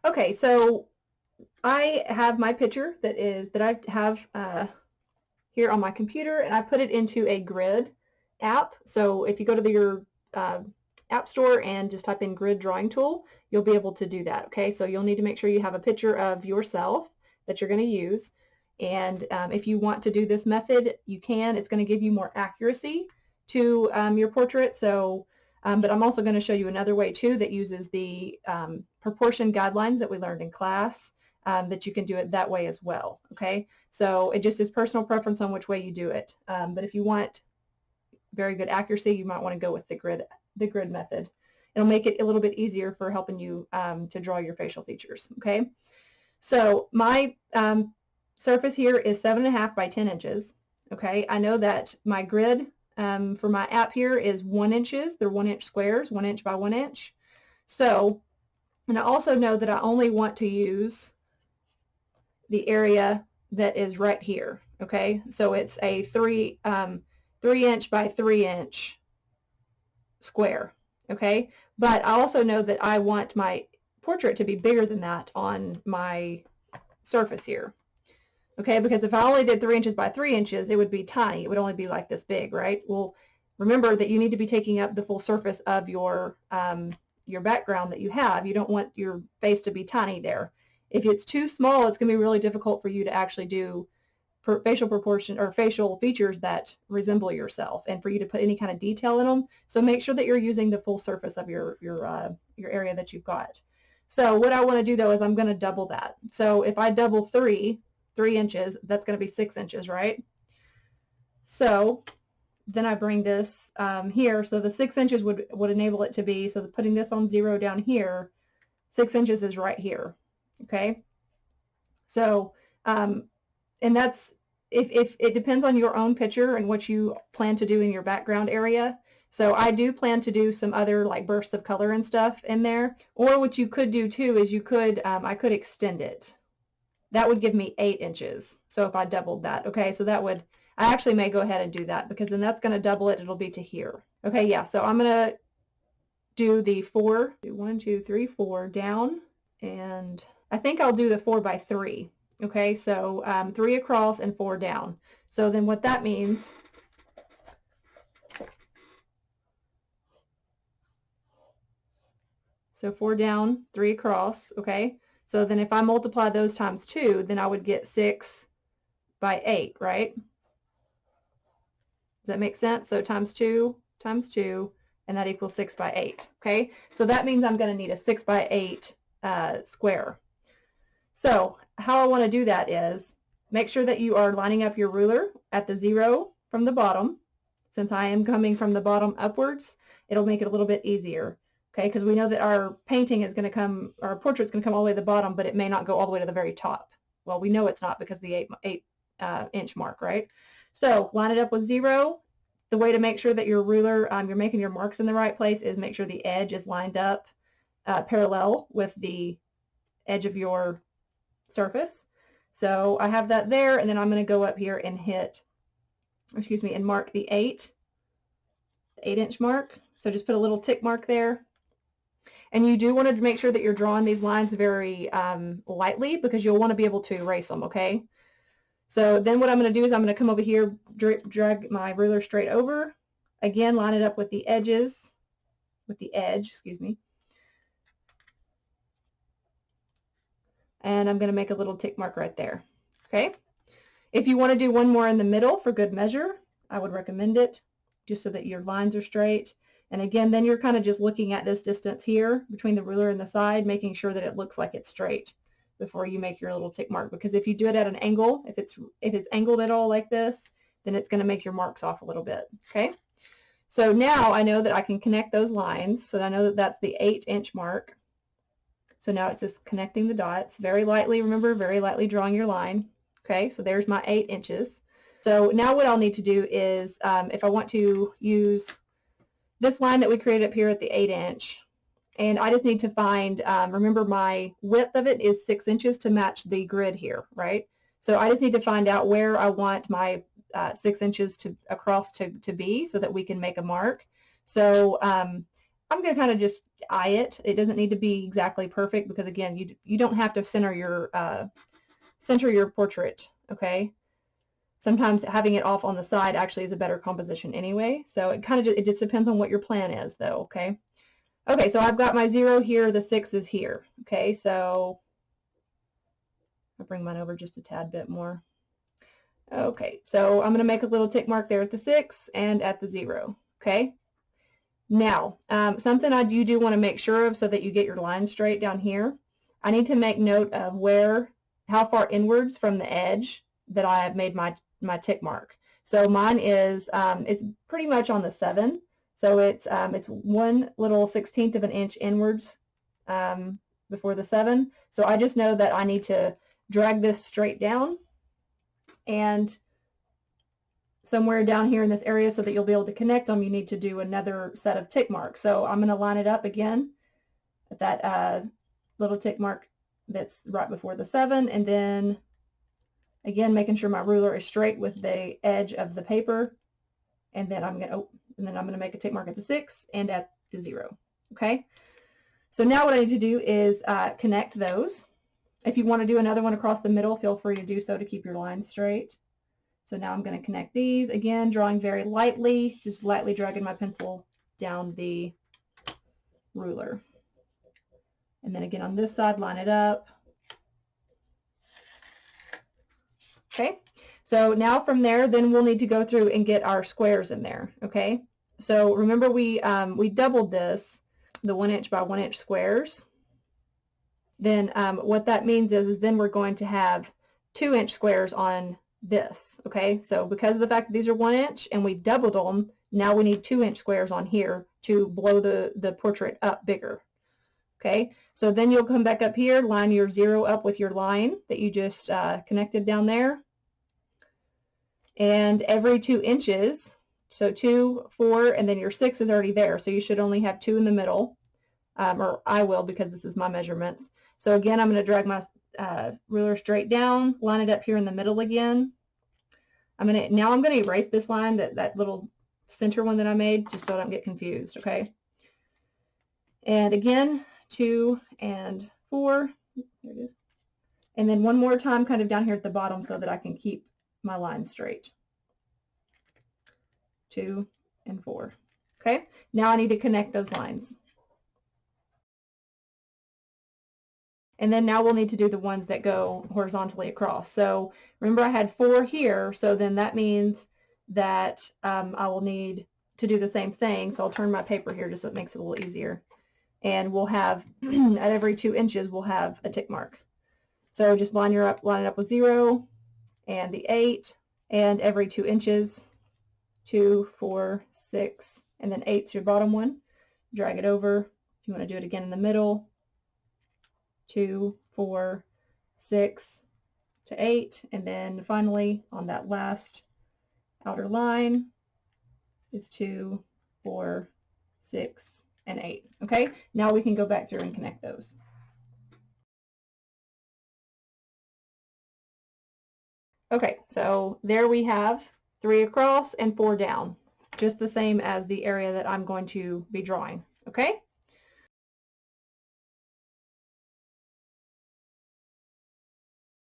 Okay, so I have my picture that I have here on my computer, and I put it into a grid app. So if you go to your app store and just type in grid drawing tool, you'll be able to do that. Okay, so you'll need to make sure you have a picture of yourself that you're going to use. And if you want to do this method, you can. It's going to give you more accuracy to your portrait. So, but I'm also going to show you another way too that uses the proportion guidelines that we learned in class, that you can do it that way as well. Okay, so it just is personal preference on which way you do it. But if you want very good accuracy, you might want to go with the grid method. It'll make it a little bit easier for helping you to draw your facial features. Okay, so my surface here is 7.5 by 10 inches. Okay, I know that my grid for my app here is 1 inches. They're 1 inch squares, 1 inch by 1 inch. So, and I also know that I only want to use the area that is right here. Okay, so it's a 3 inch by 3 inch square. Okay, but I also know that I want my portrait to be bigger than that on my surface here. Okay, because if I only did 3 inches by 3 inches, it would be tiny. It would only be like this big, right? Well, remember that you need to be taking up the full surface of your background that you have. You don't want your face to be tiny there. If it's too small, it's going to be really difficult for you to actually do facial proportion or facial features that resemble yourself, and for you to put any kind of detail in them. So make sure that you're using the full surface of your area that you've got. So what I want to do though is I'm going to double that. So if I double 3 inches, that's going to be 6 inches, right? So then I bring this here. So the 6 inches would enable it to be, so putting this on 0 down here, 6 inches is right here. Okay. So, and that's, if it depends on your own picture and what you plan to do in your background area. So I do plan to do some other like bursts of color and stuff in there. Or what you could do too is you could, I could extend it. That would give me 8 inches. So if I doubled that, okay, so that would, I actually may go ahead and do that, because then that's going to double it. It'll be to here. Okay, yeah, so I'm going to do the 4, 1, 2, 3, 4 down, and I think I'll do the 4 by 3. Okay, so 3 across and 4 down. So then what that means, so 4 down, 3 across, okay? So then if I multiply those times 2, then I would get 6 by 8, right? Does that make sense? So times 2, and that equals 6 by 8, okay? So that means I'm going to need a 6 by 8 square. So how I want to do that is make sure that you are lining up your ruler at the 0 from the bottom. Since I am coming from the bottom upwards, it'll make it a little bit easier. Okay, because we know that our painting is going to come, our portrait's going to come all the way to the bottom, but it may not go all the way to the very top. Well, we know it's not because of the 8 inch mark, right? So line it up with 0. The way to make sure that your ruler, you're making your marks in the right place, is make sure the edge is lined up parallel with the edge of your surface. So I have that there, and then I'm going to go up here and and mark the 8 inch mark. So just put a little tick mark there. And you do want to make sure that you're drawing these lines very lightly, because you'll want to be able to erase them, okay? So then what I'm going to do is I'm going to come over here, drag my ruler straight over. Again, line it up with the edges, and I'm going to make a little tick mark right there, okay? If you want to do one more in the middle for good measure, I would recommend it, just so that your lines are straight. And again, then you're kind of just looking at this distance here between the ruler and the side, making sure that it looks like it's straight before you make your little tick mark. Because if you do it at an angle, if it's angled at all like this, then it's going to make your marks off a little bit, okay? So now I know that I can connect those lines. So I know that that's the 8 inch mark. So now it's just connecting the dots very lightly. Remember, very lightly drawing your line. Okay, so there's my 8 inches. So now what I'll need to do is, if I want to use this line that we created up here at the 8 inch, and I just need to find, remember my width of it is 6 inches to match the grid here, right? So I just need to find out where I want my 6 inches across to be, so that we can make a mark. So I'm going to kind of just eye it. It doesn't need to be exactly perfect because, again, you don't have to center your portrait, okay? Sometimes having it off on the side actually is a better composition anyway. So it just depends on what your plan is, though, okay? Okay, so I've got my 0 here, the 6 is here. Okay, so I'll bring mine over just a tad bit more. Okay, so I'm going to make a little tick mark there at the 6 and at the 0. Okay, now something you do want to make sure of so that you get your line straight down here. I need to make note of how far inwards from the edge that I have made my tick mark. So mine is it's pretty much on the 7. So it's 1/16 of an inch inwards before the 7. So I just know that I need to drag this straight down and somewhere down here in this area so that you'll be able to connect them, you need to do another set of tick marks. So I'm going to line it up again at that little tick mark that's right before the 7, and then again making sure my ruler is straight with the edge of the paper, and then I'm going to make a tick mark at the 6 and at the 0. Okay, so now what I need to do is connect those. If you want to do another one across the middle, feel free to do so to keep your line straight. So now I'm going to connect these, again drawing very lightly, just lightly dragging my pencil down the ruler. And then again on this side, line it up. Okay, so now from there, then we'll need to go through and get our squares in there. Okay, so remember we doubled this, the 1 inch by 1 inch squares. Then what that means is then we're going to have 2 inch squares on this. Okay, so because of the fact that these are 1 inch and we doubled them, now we need 2 inch squares on here to blow the portrait up bigger. Okay, so then you'll come back up here, line your 0 up with your line that you just connected down there. And every 2 inches, so 2, 4, and then your 6 is already there. So you should only have 2 in the middle, or I will because this is my measurements. So again, I'm going to drag my ruler straight down, line it up here in the middle again. Now I'm going to erase this line, that little center one that I made, just so I don't get confused. Okay, and again 2 and 4, there it is, and then one more time kind of down here at the bottom so that I can keep my line straight. 2 and 4. Okay, now I need to connect those lines. And then now we'll need to do the ones that go horizontally across. So remember I had 4 here, so then that means that I will need to do the same thing. So I'll turn my paper here just so it makes it a little easier. And we'll have, at every 2 inches, we'll have a tick mark. So just line it up with 0 and the 8, and every 2 inches, 2, 4, 6, and then 8's your bottom one. Drag it over. If you want to do it again in the middle, 2, 4, 6 to 8, and then finally on that last outer line is 2, 4, 6, and 8. Okay, now we can go back through and connect those. Okay, so there we have 3 across and 4 down, just the same as the area that I'm going to be drawing. Okay,